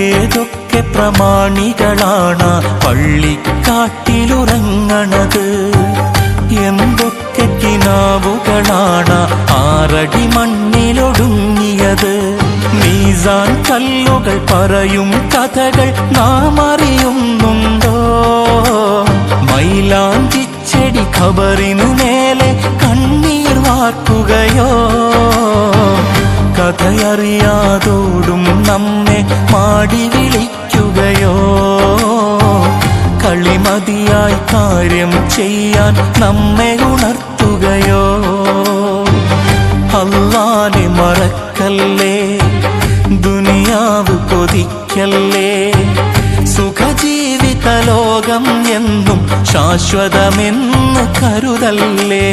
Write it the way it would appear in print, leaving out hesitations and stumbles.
ഏതൊക്കെ പ്രമാണികളാണ് പള്ളിക്കാട്ടിലുറങ്ങണത്, എന്തൊക്കെ കിനാവുകളാണ് 6 അടി മണ്ണിലൊടുങ്ങിയത്. മീസാൻ കല്ലുകൾ പറയും കഥകൾ നാം അറിയുന്നുണ്ടോ? മൈലാഞ്ചിച്ചെടി ഖബറിനു മേലെ കണ്ണീർ വാർക്കുകയോ? കഥയറിയാതോടും നമ്മെ മാടി വിളിക്കുകയോ? കളിമതിയായി കാര്യം ചെയ്യാൻ നമ്മെ ഉണർത്തുകയോ? അല്ലാഹനെ മറക്കല്ലേ, ദുനിയാവ് കൊതിക്കല്ലേ, സുഖജീവിത ലോകം എന്നും ശാശ്വതമെന്ന് കരുതല്ലേ.